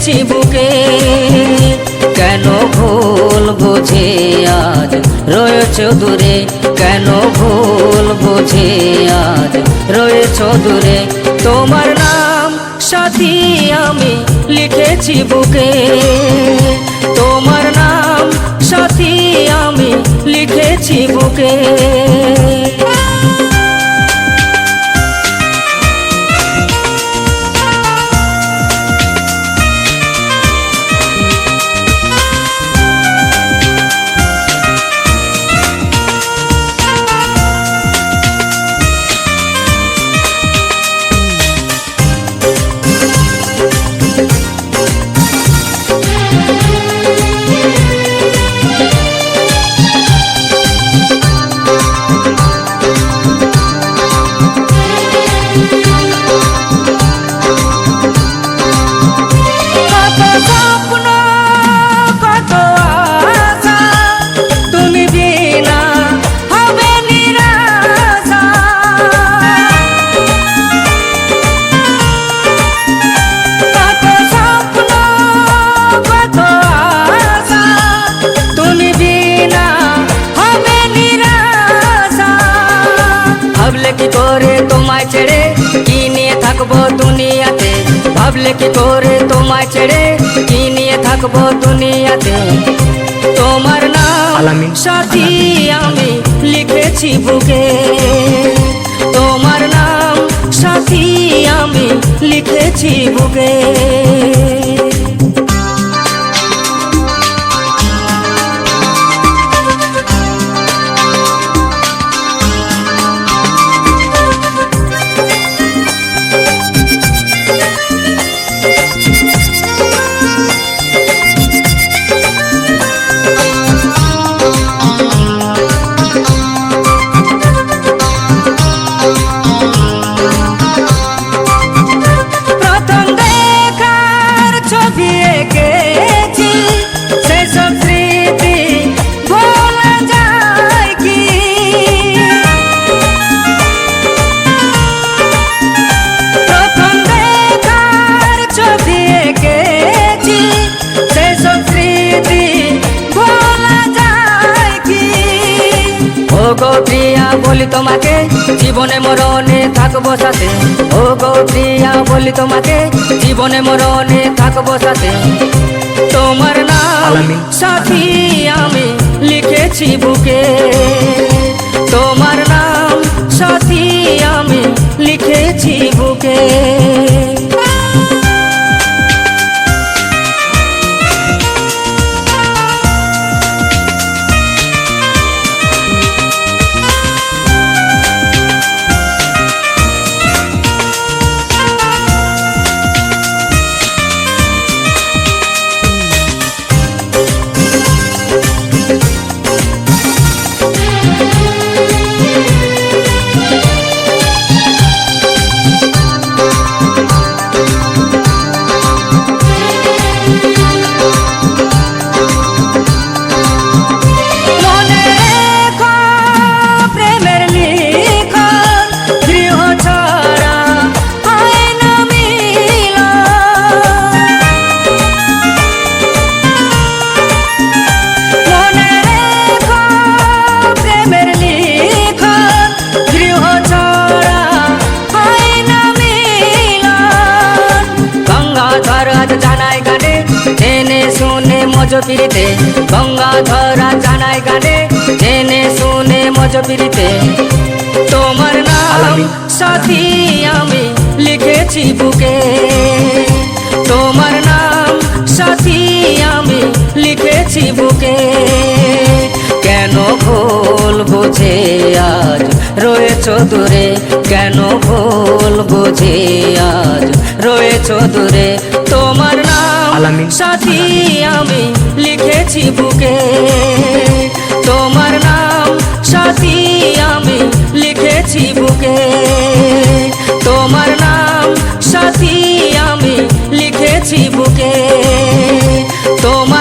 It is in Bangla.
লিখেছি বুকে। কেন ভুল বুঝে আজ রয়েছ দূরে, কেন ভুল বুঝে আজ রয়েছ দূরে। তোমার নাম সাথী আমি লিখেছি বুকে, তোমার নাম সাথী আমি লিখেছি বুকে। ভাবলে কি করে তোমায় ছেড়ে কি নিয়ে থাকবো দুনিয়াতে, ভাবলে কি করে তোমায় ছেড়ে কি নিয়ে থাকবো দুনিয়াতে। তোমার নাম সাথী আমি লিখেছি বুকে, তোমার নাম সাথী আমি লিখেছি বুকে। গো প্রিয়া বলি তোমাকে জীবনে মরণে থাকবো সাথে, ও গো প্রিয়া বলি তোমাকে জীবনে মরণে থাকবো সাথে। তোমার নাম সাথী আমি লিখেছি বুকে, তোমার নাম সাথী আমি লিখেছি বুকে। জানাই গানে জেনে শুনে মজপিরিতে, গঙ্গাধরা জানাই গানে জেনে শুনে মজপিরিতে। তোমার নাম সাথী আমি লিখেছি বুকে, তোমার নাম সাথী আমি লিখেছি বুকে। কেন ভুল বুঝে আজ রয়েছ দূরে, কেন ভুল বুঝে আজ রয়েছ দূরে। তোমার নাম সাথী আমি লিখেছি বুকে, তোমার নাম সাথী আমি লিখেছি বুকে, তোমার নাম সাথী আমি লিখেছি বুকে। তোমার